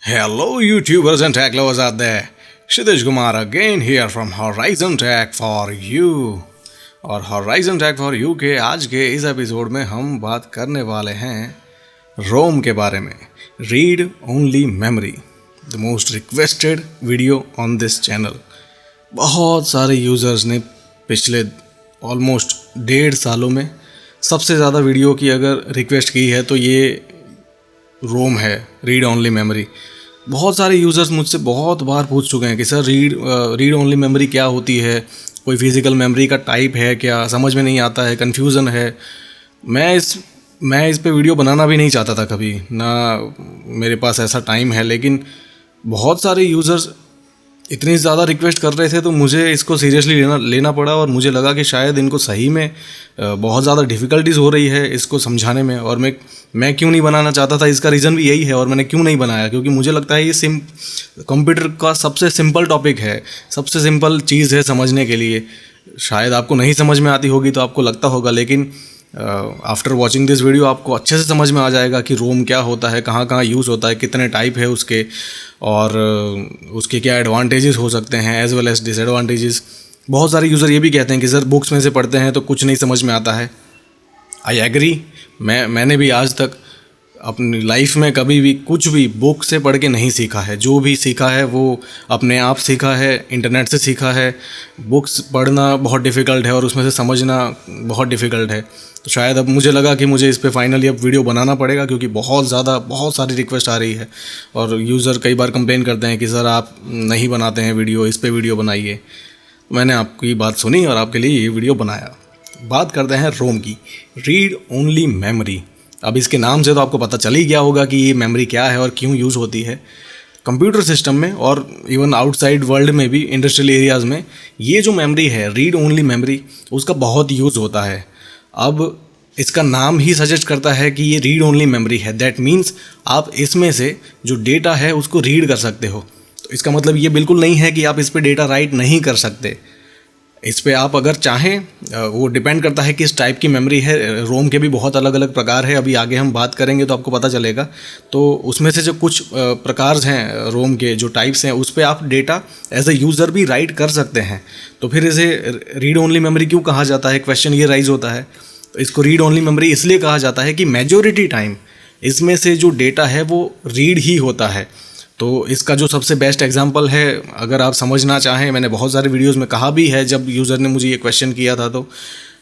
Hello, YouTubers and tech lovers out there. Kshitish Kumar again here from Horizon Tech for You. और Horizon Tech for You के आज के इस episode में हम बात करने वाले हैं रोम के बारे में. Read only memory, the most requested video on this channel. बहुत सारे यूज़र्स ने पिछले ऑलमोस्ट 1.5 सालों में सबसे ज़्यादा वीडियो की अगर रिक्वेस्ट की है तो ये रोम है, रीड ओनली मेमोरी. बहुत सारे यूज़र्स मुझसे बहुत बार पूछ चुके हैं कि सर रीड ओनली मेमोरी क्या होती है, कोई फिज़िकल मेमोरी का टाइप है क्या, समझ में नहीं आता है, कन्फ्यूज़न है. मैं इस पे वीडियो बनाना भी नहीं चाहता था कभी ना, मेरे पास ऐसा टाइम है. लेकिन बहुत सारे यूज़र्स इतनी ज़्यादा रिक्वेस्ट कर रहे थे तो मुझे इसको सीरियसली लेना पड़ा. और मुझे लगा कि शायद इनको सही में बहुत ज़्यादा डिफ़िकल्टीज़ हो रही है इसको समझाने में. और मैं क्यों नहीं बनाना चाहता था, इसका रीज़न भी यही है. और मैंने क्यों नहीं बनाया, क्योंकि मुझे लगता है ये कंप्यूटर का सबसे सिंपल टॉपिक है, सबसे सिंपल चीज़ है समझने के लिए. शायद आपको नहीं समझ में आती होगी तो आपको लगता होगा, लेकिन आफ्टर वॉचिंग दिस वीडियो आपको अच्छे से समझ में आ जाएगा कि रोम क्या होता है, कहाँ कहाँ यूज़ होता है, कितने टाइप है उसके, और उसके क्या एडवांटेजेस हो सकते हैं एज वेल एज डिसएडवांटेजेस. बहुत सारे यूज़र ये भी कहते हैं कि सर बुक्स में से पढ़ते हैं तो कुछ नहीं समझ में आता है. I agree. मैंने भी आज तक अपनी लाइफ में कभी भी कुछ भी बुक से पढ़ के नहीं सीखा है. जो भी सीखा है वो अपने आप सीखा है, इंटरनेट से सीखा है. बुक्स पढ़ना बहुत डिफ़िकल्ट है और उसमें से समझना बहुत डिफ़िकल्ट है. तो शायद अब मुझे लगा कि मुझे इस पे फाइनली अब वीडियो बनाना पड़ेगा, क्योंकि बहुत सारी रिक्वेस्ट आ रही है. और यूज़र कई बार कंप्लेन करते हैं कि सर आप नहीं बनाते हैं वीडियो, इस पे वीडियो बनाइए. मैंने आपकी बात सुनी और आपके लिए ये वीडियो बनाया. बात करते हैं रोम की, रीड ओनली मेमोरी. अब इसके नाम से तो आपको पता चल ही गया होगा कि ये मेमोरी क्या है और क्यों यूज़ होती है. कंप्यूटर सिस्टम में और इवन आउटसाइड वर्ल्ड में भी, इंडस्ट्रियल एरियाज़ में, ये जो मेमोरी है रीड ओनली मेमोरी, उसका बहुत यूज़ होता है. अब इसका नाम ही सजेस्ट करता है कि ये रीड ओनली मेमोरी है. दैट मीन्स आप इसमें से जो डेटा है उसको रीड कर सकते हो. तो इसका मतलब ये बिल्कुल नहीं है कि आप इस पर डेटा राइट नहीं कर सकते. इस पे आप अगर चाहें, वो डिपेंड करता है कि किस टाइप की मेमोरी है. रोम के भी बहुत अलग अलग प्रकार है, अभी आगे हम बात करेंगे तो आपको पता चलेगा. तो उसमें से जो कुछ प्रकार हैं रोम के, जो टाइप्स हैं, उस पर आप डेटा एज ए यूज़र भी राइट कर सकते हैं. तो फिर इसे रीड ओनली मेमोरी क्यों कहा जाता है, क्वेश्चन ये राइज होता है. तो इसको रीड ओनली मेमोरी इसलिए कहा जाता है कि मेजॉरिटी टाइम इसमें से जो डेटा है वो रीड ही होता है. तो इसका जो सबसे बेस्ट एग्जांपल है, अगर आप समझना चाहें, मैंने बहुत सारे वीडियोस में कहा भी है जब यूज़र ने मुझे ये क्वेश्चन किया था, तो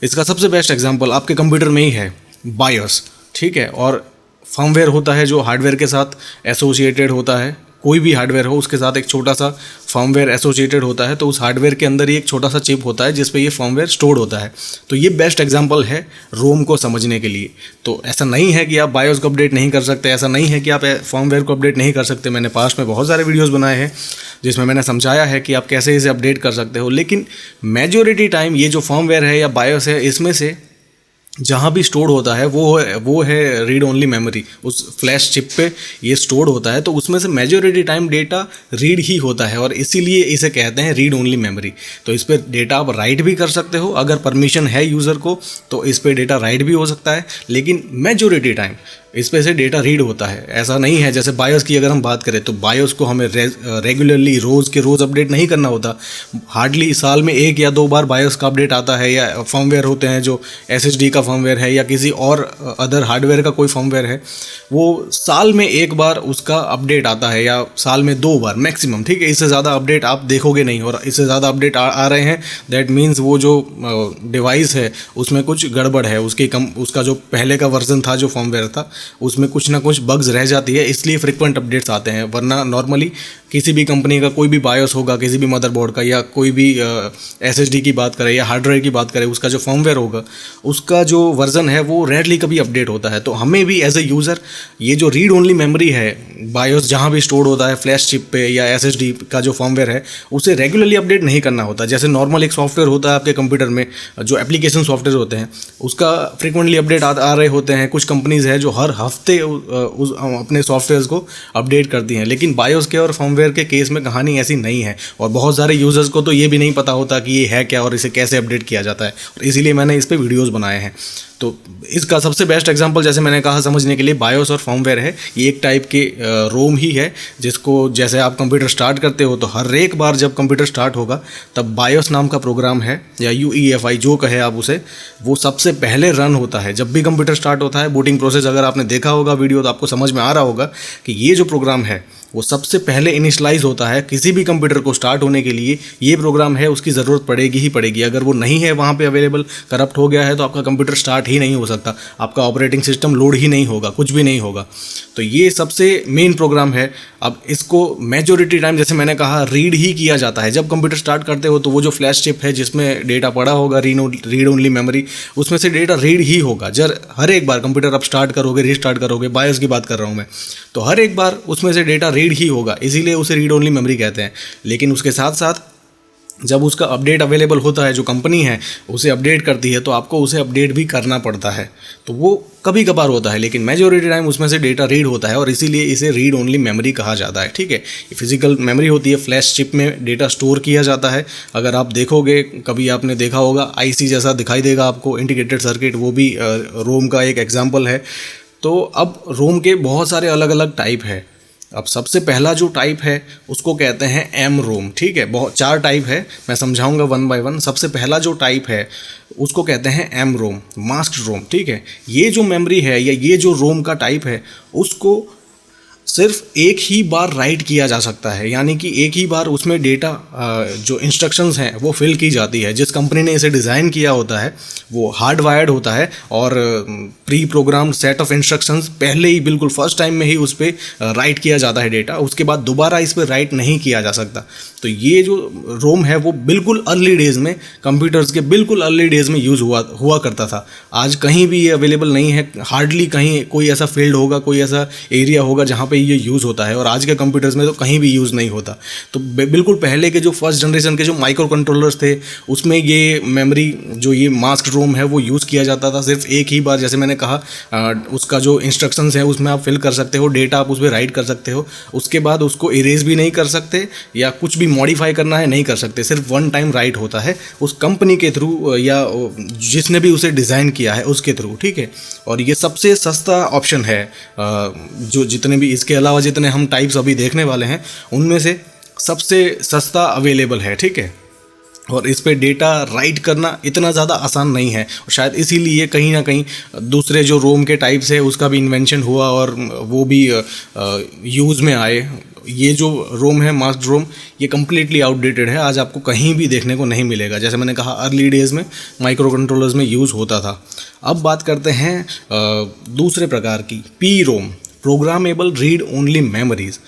इसका सबसे बेस्ट एग्जांपल आपके कंप्यूटर में ही है, बायोस. ठीक है. और फर्मवेयर होता है जो हार्डवेयर के साथ एसोसिएटेड होता है. कोई भी हार्डवेयर हो उसके साथ एक छोटा सा फर्मवेयर एसोसिएटेड होता है. तो उस हार्डवेयर के अंदर ही एक छोटा सा चिप होता है जिस पे ये फर्मवेयर स्टोर्ड होता है. तो ये बेस्ट एग्जांपल है रोम को समझने के लिए. तो ऐसा नहीं है कि आप बायोस को अपडेट नहीं कर सकते, ऐसा नहीं है कि आप फर्मवेयर को अपडेट नहीं कर सकते. मैंने पास्ट में बहुत सारे वीडियोज़ बनाए हैं जिसमें मैंने समझाया है कि आप कैसे इसे अपडेट कर सकते हो. लेकिन मेजॉरिटी टाइम ये जो फर्मवेयर है या बायोस है, इसमें से जहाँ भी स्टोर होता है वो है रीड ओनली मेमोरी. उस फ्लैश चिप पे ये स्टोर होता है. तो उसमें से मेजॉरिटी टाइम डेटा रीड ही होता है और इसीलिए इसे कहते हैं रीड ओनली मेमोरी. तो इस पर डेटा आप राइट भी कर सकते हो, अगर परमिशन है यूज़र को तो इस पर डेटा राइट भी हो सकता है. लेकिन मेजॉरिटी टाइम इस पे से डेटा रीड होता है. ऐसा नहीं है, जैसे बायोस की अगर हम बात करें तो बायोस को हमें रेगुलरली रोज़ के रोज़ अपडेट नहीं करना होता. हार्डली साल में 1 या 2 बार बायोस का अपडेट आता है. या फर्मवेयर होते हैं जो SSD का फर्मवेयर है या किसी और अदर हार्डवेयर का कोई फर्मवेयर है, वो साल में 1 बार उसका अपडेट आता है या साल में 2 बार मैक्सिमम. ठीक है. इससे ज़्यादा अपडेट आप देखोगे नहीं. और इससे ज़्यादा अपडेट आ रहे हैं, दैट मीन्स वो जो डिवाइस है उसमें कुछ गड़बड़ है. उसका जो पहले का वर्जन था, जो फर्मवेयर था, उसमें कुछ ना कुछ बग्स रह जाती है, इसलिए फ्रिक्वेंट अपडेट्स आते हैं. वरना नॉर्मली किसी भी कंपनी का कोई भी बायोस होगा, किसी भी मदरबोर्ड का, या कोई भी SSD की बात करें या हार्ड ड्राइव की बात करें, उसका जो फर्मवेयर होगा, उसका जो वर्जन है वो रेयरली कभी अपडेट होता है. तो हमें भी एज ए यूज़र ये जो रीड ओनली मेमोरी है, बायोस जहाँ भी स्टोर होता है फ्लैश चिप पे या SSD का जो फर्मवेयर है, उसे रेगुलरली अपडेट नहीं करना होता. जैसे नॉर्मल एक सॉफ्टवेयर होता है आपके कंप्यूटर में, जो एप्लीकेशन सॉफ्टवेयर होते हैं, उसका फ्रिक्वेंटली अपडेट आ रहे होते हैं. कुछ कंपनीज़ है जो हर हफ्ते अपने सॉफ्टवेयर्स को अपडेट करती हैं. लेकिन बायोस के और फर्मवेयर के केस में कहानी ऐसी नहीं है. और बहुत सारे यूज़र्स को तो ये भी नहीं पता होता कि ये है क्या और इसे कैसे अपडेट किया जाता है. और इसीलिए मैंने इस पर वीडियोज़ बनाए हैं. तो इसका सबसे बेस्ट एग्जांपल जैसे मैंने कहा समझने के लिए बायोस और फर्मवेयर है। ये एक टाइप के रोम ही है जिसको जैसे आप कंप्यूटर स्टार्ट करते हो तो हर एक बार जब कंप्यूटर स्टार्ट होगा तब बायोस नाम का प्रोग्राम है या UEFI जो कहे आप उसे, वो सबसे पहले रन होता है जब भी कंप्यूटर स्टार्ट होता है। बूटिंग प्रोसेस अगर आपने देखा होगा वीडियो तो आपको समझ में आ रहा होगा कि ये जो प्रोग्राम है वो सबसे पहले इनिशलाइज होता है। किसी भी कंप्यूटर को स्टार्ट होने के लिए ये प्रोग्राम है, उसकी ज़रूरत पड़ेगी ही पड़ेगी। अगर वो नहीं है वहाँ पे अवेलेबल, करप्ट हो गया है, तो आपका कंप्यूटर स्टार्ट ही नहीं हो सकता, आपका ऑपरेटिंग सिस्टम लोड ही नहीं होगा, कुछ भी नहीं होगा। तो ये सबसे मेन प्रोग्राम है। अब इसको मेजॉरिटी टाइम जैसे मैंने कहा रीड ही किया जाता है। जब कंप्यूटर स्टार्ट करते हो तो वो जो फ्लैश चिप है जिसमें डेटा पड़ा होगा, रीड ओनली मेमोरी, उसमें से डेटा रीड ही होगा। हर एक बार कंप्यूटर आप स्टार्ट करोगे, रीस्टार्ट करोगे, बायोस की बात कर रहा हूँ मैं, तो हर एक बार उसमें से डेटा रीड ही होगा, इसीलिए उसे रीड ओनली मेमोरी कहते हैं। लेकिन उसके साथ साथ जब उसका अपडेट अवेलेबल होता है, जो कंपनी है उसे अपडेट करती है, तो आपको उसे अपडेट भी करना पड़ता है। तो वो कभी कभार होता है, लेकिन मेजॉरिटी टाइम उसमें से डेटा रीड होता है और इसीलिए इसे रीड ओनली मेमोरी कहा जाता है। ठीक है, ये फिजिकल मेमोरी होती है, फ्लैश चिप में डेटा स्टोर किया जाता है। अगर आप देखोगे, कभी आपने देखा होगा IC जैसा दिखाई देगा आपको, इंटीग्रेटेड सर्किट, वो भी रोम का एक एग्जाम्पल है। तो अब रोम के बहुत सारे अलग अलग टाइप है। अब सबसे पहला जो टाइप है उसको कहते हैं एम रोम। ठीक है, बहुत 4 टाइप है, मैं समझाऊंगा 1 बाय 1। सबसे पहला जो टाइप है उसको कहते हैं एम रोम, मास्क्ड रोम। ठीक है, ये जो मेमोरी है या ये जो रोम का टाइप है उसको सिर्फ एक ही बार राइट किया जा सकता है, यानी कि एक ही बार उसमें डेटा जो इंस्ट्रक्शंस हैं वो फिल की जाती है। जिस कंपनी ने इसे डिज़ाइन किया होता है वो हार्ड वायर्ड होता है और pre programmed set of instructions पहले ही बिल्कुल फर्स्ट टाइम में ही उस पर राइट किया जाता है डेटा, उसके बाद दोबारा इस पर राइट नहीं किया जा सकता। तो ये जो रोम है वो बिल्कुल अर्ली डेज़ में, कंप्यूटर्स के बिल्कुल अर्ली डेज़ में यूज़ हुआ करता था। आज कहीं भी ये अवेलेबल नहीं है, हार्डली कहीं कोई ऐसा फील्ड होगा, कोई ऐसा एरिया होगा जहाँ पे ये यूज़ होता है, और आज के कंप्यूटर्स में तो कहीं भी यूज़ नहीं होता। तो बिल्कुल पहले के जो फर्स्ट जनरेशन के जो माइक्रो कंट्रोलर्स थे उसमें ये मेमोरी जो ये मास्क रोम है वो यूज़ किया जाता था सिर्फ एक ही बार। जैसे मैंने कहा उसका जो इंस्ट्रक्शंस है उसमें आप फिल कर सकते हो, डेटा आप उस पर राइट कर सकते हो, उसके बाद उसको इरेज भी नहीं कर सकते या कुछ भी मॉडिफाई करना है नहीं कर सकते, सिर्फ 1 टाइम राइट होता है उस कंपनी के थ्रू या जिसने भी उसे डिज़ाइन किया है उसके थ्रू। ठीक है, और ये सबसे सस्ता ऑप्शन है। जो जितने भी इसके अलावा जितने हम टाइप्स अभी देखने वाले हैं उनमें से सबसे सस्ता अवेलेबल है। ठीक है, और इस पे डेटा राइट करना इतना ज़्यादा आसान नहीं है, और शायद इसीलिए कहीं ना कहीं दूसरे जो रोम के टाइप्स है उसका भी इन्वेंशन हुआ और वो भी यूज़ में आए। ये जो रोम है मास्क रोम, ये कम्प्लीटली आउटडेटेड है, आज आपको कहीं भी देखने को नहीं मिलेगा। जैसे मैंने कहा अर्ली डेज़ में माइक्रो कंट्रोलर्स में यूज़ होता था। अब बात करते हैं दूसरे प्रकार की, P ROM, programmable read only memories.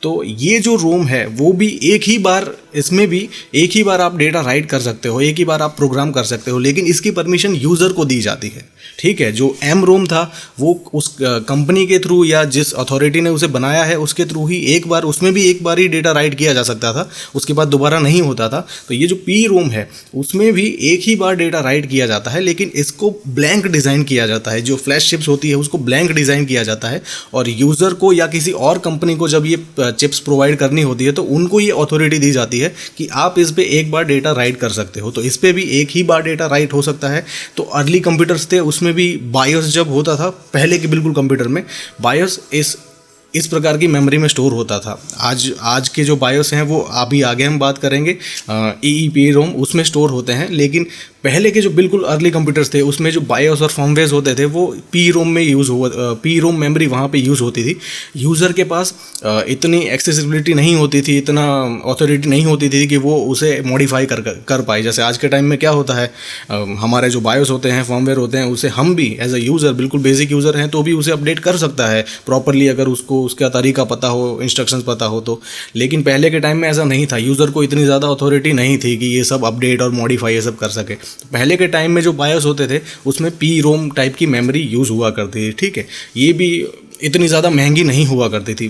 तो ये जो रोम है वो भी एक ही बार, इसमें भी एक ही बार आप डेटा राइट कर सकते हो, एक ही बार आप प्रोग्राम कर सकते हो, लेकिन इसकी परमिशन यूज़र को दी जाती है। ठीक है, जो एम रोम था वो उस कंपनी के थ्रू या जिस अथॉरिटी ने उसे बनाया है उसके थ्रू ही एक बार, उसमें भी एक बार ही डेटा राइट किया जा सकता था, उसके बाद दोबारा नहीं होता था। तो ये जो पी रोम है उसमें भी एक ही बार डेटा राइट किया जाता है, लेकिन इसको ब्लैंक डिज़ाइन किया जाता है। जो फ्लैश चिप्स होती है उसको ब्लैंक डिज़ाइन किया जाता है, और यूज़र को या किसी और कंपनी को जब ये चिप्स प्रोवाइड करनी होती है तो उनको ये अथॉरिटी दी जाती है कि आप इस पे एक बार डेटा राइट कर सकते हो। तो इस पे भी एक ही बार डेटा राइट हो सकता है। तो अर्ली कंप्यूटर्स थे उसमें भी बायोस जब होता था, पहले के बिल्कुल कंप्यूटर में बायोस इस प्रकार की मेमोरी में स्टोर होता था। आज के जो बायोस हैं वो अभी आगे हम बात करेंगे, EEPROM उसमें स्टोर होते हैं, लेकिन पहले के जो बिल्कुल अर्ली कंप्यूटर्स थे उसमें जो बायोस और फर्मवेयर्स होते थे वो PROM में यूज़ हुआ, PROM मेमोरी वहाँ पे यूज़ होती थी। यूज़र के पास इतनी एक्सेसिबिलिटी नहीं होती थी, इतना अथॉरिटी नहीं होती थी कि वो उसे मॉडिफाई कर पाए। जैसे आज के टाइम में क्या होता है, हमारे जो बायोस होते हैं, फर्मवेयर होते हैं, उसे हम भी एज अ यूज़र, बिल्कुल बेसिक यूज़र हैं तो भी उसे अपडेट कर सकता है प्रॉपरली, अगर उसको उसका तरीका पता हो, इंस्ट्रक्शंस पता हो तो। लेकिन पहले के टाइम में ऐसा नहीं था, यूज़र को इतनी ज़्यादा अथॉरिटी नहीं थी कि ये सब अपडेट और मॉडिफाई ये सब कर सके। तो पहले के टाइम में जो बायोस होते थे उसमें PROM टाइप की मेमोरी यूज़ हुआ करती थी। ठीक है, ये भी इतनी ज़्यादा महंगी नहीं हुआ करती थी,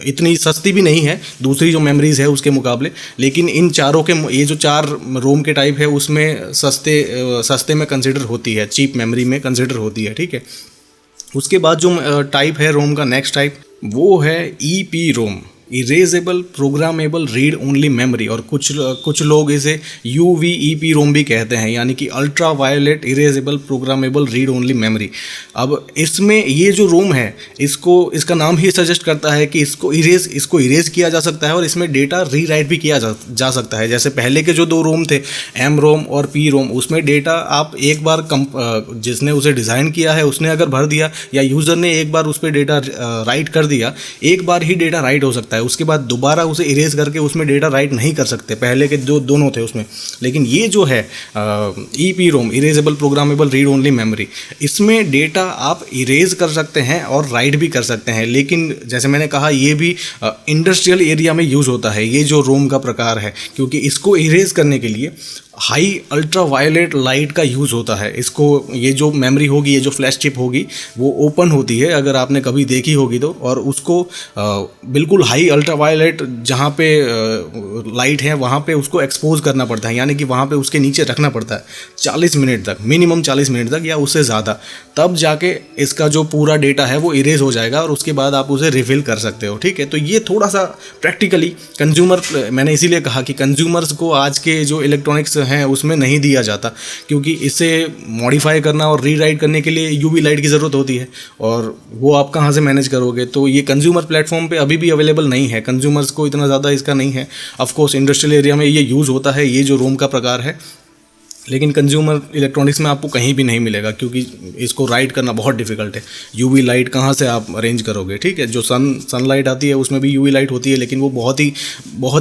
इतनी सस्ती भी नहीं है दूसरी जो मेमोरीज़ है उसके मुकाबले, लेकिन इन चारों के, ये जो 4 रोम के टाइप है उसमें सस्ते में कंसिडर होती है, चीप मेमोरी में कंसिडर होती है। ठीक है, उसके बाद जो टाइप है रोम का, नेक्स्ट टाइप वो है EEPROM, erasable programmable read only memory, और कुछ लोग इसे UVEP रोम भी कहते हैं, यानी कि ultra violet erasable programmable read only memory. अब इसमें ये जो रोम है इसका नाम ही सजेस्ट करता है कि इसको इरेज किया जा सकता है और इसमें डेटा रीराइट भी किया जा सकता है। जैसे पहले के जो दो रोम थे, M रोम और P रोम, उसमें डेटा आप एक बार जिसने उसे डिज़ाइन किया है उसने अगर भर दिया या यूज़र ने एक बार उस पर डेटा राइट कर दिया, एक बार ही डेटा राइट हो सकता है, उसके बाद दोबारा उसे इरेज करके उसमें डेटा राइट नहीं कर सकते, पहले के जो दोनों थे उसमें। लेकिन ये जो है EP ROM, erasable programmable read only memory, इसमें डेटा आप इरेज कर सकते हैं और राइट भी कर सकते हैं। लेकिन जैसे मैंने कहा, ये भी इंडस्ट्रियल एरिया में यूज़ होता है, ये जो रोम का प्रकार है, क्योंकि इसको इरेज करने के लिए हाई अल्ट्रा वायलेट लाइट का यूज़ होता है। इसको, ये जो मेमोरी होगी, ये जो फ्लैश चिप होगी, वो ओपन होती है अगर आपने कभी देखी होगी तो, और उसको बिल्कुल हाई अल्ट्रा वायलेट जहाँ पे लाइट है वहाँ पे उसको एक्सपोज करना पड़ता है, यानी कि वहाँ पे उसके नीचे रखना पड़ता है 40 मिनट तक, मिनिमम 40 मिनट तक या उससे ज़्यादा, तब जाके इसका जो पूरा डेटा है वो इरेज हो जाएगा और उसके बाद आप उसे रिफिल कर सकते हो। ठीक है, तो ये थोड़ा सा प्रैक्टिकली कंज्यूमर, मैंने इसीलिए कहा कि कंज्यूमर्स को आज के जो इलेक्ट्रॉनिक्स हैं उसमें नहीं दिया जाता, क्योंकि इसे मॉडिफाई करना और रीराइट करने के लिए UV लाइट की ज़रूरत होती है, और वो आप कहाँ से मैनेज करोगे। तो ये कंज्यूमर प्लेटफॉर्म पे अभी भी अवेलेबल नहीं है, कंज्यूमर्स को इतना ज़्यादा इसका नहीं है। ऑफ कोर्स इंडस्ट्रियल एरिया में ये यूज़ होता है, ये जो रोम का प्रकार है, लेकिन कंज्यूमर इलेक्ट्रॉनिक्स में आपको कहीं भी नहीं मिलेगा, क्योंकि इसको राइट करना बहुत डिफिकल्ट है। UV लाइट कहाँ से आप अरेंज करोगे। ठीक है, जो सनलाइट आती है उसमें भी UV लाइट होती है, लेकिन वो बहुत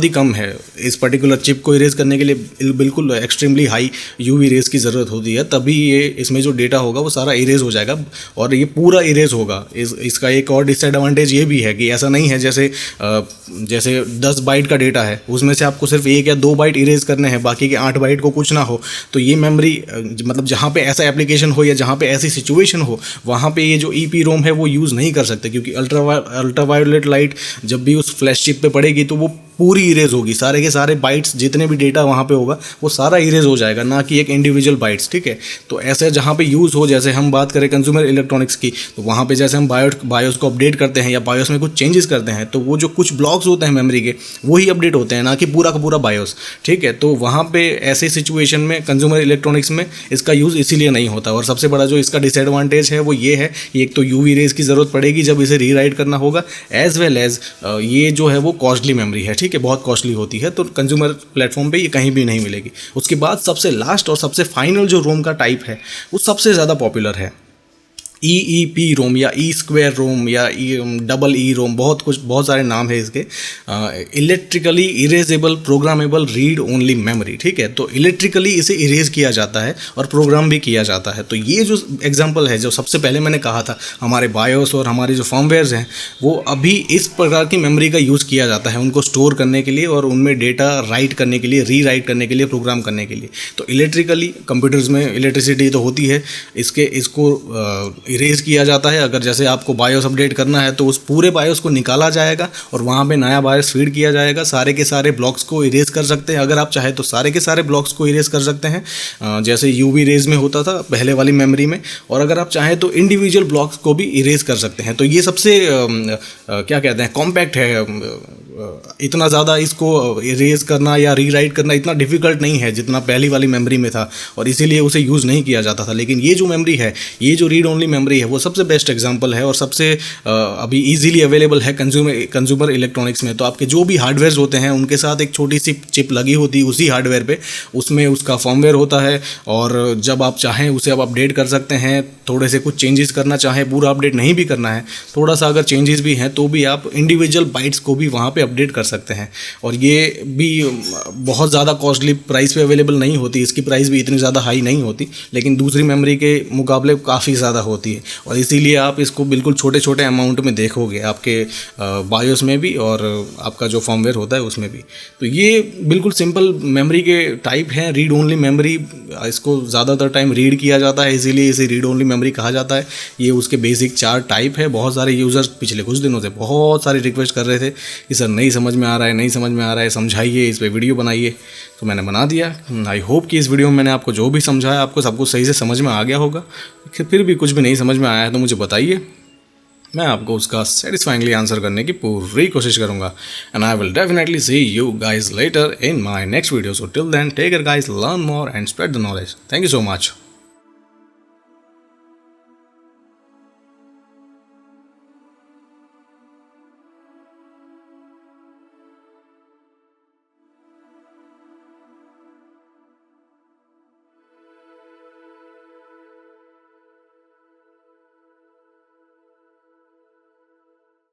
ही कम है। इस पर्टिकुलर चिप को इरेज करने के लिए बिल्कुल एक्सट्रीमली हाई UV रेज की ज़रूरत होती है, तभी ये इसमें जो डेटा होगा वो सारा इरेज हो जाएगा और ये पूरा इरेज होगा। इसका एक और डिसएडवांटेज ये भी है कि ऐसा नहीं है जैसे 10 बाइट का डेटा है, उसमें से आपको सिर्फ 1 या 2 बाइट इरेज करने हैं, बाकी के 8 बाइट को कुछ ना हो। तो ये मेमोरी, मतलब जहाँ पे ऐसा एप्लीकेशन हो या जहाँ पे ऐसी सिचुएशन हो, वहाँ पे ये जो EP रोम है वो यूज़ नहीं कर सकते, क्योंकि अल्ट्रावायोलेट लाइट जब भी उस फ्लैश चिप पे पड़ेगी तो वो पूरी इरेज होगी, सारे के सारे बाइट्स जितने भी डेटा वहाँ पे होगा वो सारा इरेज हो जाएगा, ना कि एक इंडिविजुअल बाइट्स। ठीक है, तो ऐसे जहाँ पे यूज़ हो, जैसे हम बात करें कंज्यूमर इलेक्ट्रॉनिक्स की, तो वहाँ पे जैसे हम बायोस को अपडेट करते हैं या बायोस में कुछ चेंजेस करते हैं, तो वो जो कुछ ब्लॉक्स होते हैं मेमोरी के वो ही अपडेट होते हैं, ना कि पूरा का पूरा बायोस। ठीक है, तो वहाँ पे ऐसे सिचुएशन में कंज्यूमर इलेक्ट्रॉनिक्स में इसका यूज़ इसीलिए नहीं होता। और सबसे बड़ा जो इसका डिसएडवांटेज है वो ये है कि एक तो UV रेज की ज़रूरत पड़ेगी जब इसे रीराइट करना होगा, एज वेल एज ये जो है वो कॉस्टली मेमोरी है। ठीक है, बहुत कॉस्टली होती है, तो कंज्यूमर प्लेटफॉर्म पे ये कहीं भी नहीं मिलेगी। उसके बाद सबसे लास्ट और सबसे फाइनल जो रोम का टाइप है वो सबसे ज़्यादा पॉपुलर है, EEP रोम या E² रोम या डबल E रोम, बहुत सारे नाम है इसके। Electrically erasable programmable read only memory. ठीक है, तो इलेक्ट्रिकली इसे इरेज किया जाता है और प्रोग्राम भी किया जाता है। तो ये जो एग्जांपल है, जो सबसे पहले मैंने कहा था, हमारे बायोस और हमारे जो फर्मवेयर्स हैं वो अभी इस प्रकार की मेमोरी का यूज़ किया जाता है उनको स्टोर करने के लिए और उनमें डेटा राइट करने के लिए, रीराइट करने के लिए, प्रोग्राम करने के लिए। तो इलेक्ट्रिकली, कंप्यूटर्स में इलेक्ट्रिसिटी तो होती है, इसको इरेज किया जाता है। अगर जैसे आपको बायोस अपडेट करना है तो उस पूरे बायोस को निकाला जाएगा और वहाँ पे नया बायोस फीड किया जाएगा। सारे के सारे ब्लॉक्स को इरेज कर सकते हैं, अगर आप चाहे तो सारे के सारे ब्लॉक्स को इरेज कर सकते हैं, जैसे UV रेज में होता था पहले वाली मेमोरी में। और अगर आप चाहें तो इंडिविजुअल ब्लॉक्स को भी इरेज कर सकते हैं। तो ये सबसे क्या कहते हैं, कॉम्पैक्ट है। इतना ज़्यादा इसको इरेज करना या रीराइट करना इतना डिफ़िकल्ट नहीं है जितना पहली वाली मेमोरी में था, और इसीलिए उसे यूज़ नहीं किया जाता था। लेकिन ये जो मेमोरी है, ये जो रीड ओनली मेमोरी है, वो सबसे बेस्ट एग्जांपल है और सबसे अभी इजीली अवेलेबल है कंज्यूमर इलेक्ट्रॉनिक्स में। तो आपके जो भी हार्डवेयर्स होते हैं उनके साथ एक छोटी सी चिप लगी होती है उसी हार्डवेयर पे, उसमें उसका फर्मवेयर होता है, और जब आप चाहें उसे आप अपडेट कर सकते हैं। थोड़े से कुछ चेंजेस करना चाहें, पूरा अपडेट नहीं भी करना है, थोड़ा सा अगर चेंजेस भी हैं तो भी आप इंडिविजुअल बाइट्स को भी वहाँ पे अपडेट कर सकते हैं। और ये भी बहुत ज़्यादा कॉस्टली प्राइस पे अवेलेबल नहीं होती, इसकी प्राइस भी इतनी ज़्यादा हाई नहीं होती, लेकिन दूसरी मेमोरी के मुकाबले काफ़ी ज़्यादा होती है। और इसीलिए आप इसको बिल्कुल छोटे छोटे अमाउंट में देखोगे आपके बायोस में भी और आपका जो फर्मवेयर होता है उसमें भी। तो ये बिल्कुल सिंपल मेमोरी के टाइप हैं, रीड ओनली मेमोरी। इसको ज़्यादातर टाइम रीड किया जाता है, इसीलिए इसे रीड ओनली मेमोरी कहा जाता है। ये उसके बेसिक 4 टाइप है। बहुत सारे यूज़र्स पिछले कुछ दिनों से बहुत सारी रिक्वेस्ट कर रहे थे कि सर नहीं समझ में आ रहा है, नहीं समझ में आ रहा है, समझाइए, इस पर वीडियो बनाइए। तो मैंने बना दिया। आई होप कि इस वीडियो में मैंने आपको जो भी समझाया आपको सब कुछ सही से समझ में आ गया होगा। फिर भी कुछ भी नहीं समझ में आया है तो मुझे बताइए। मैं आपको उसका सेटिस्फाइंगली आंसर करने की पूरी कोशिश करूंगा। And I will definitely see you guys later in my next video. So till then take care guys, learn more and spread the knowledge. Thank you so much.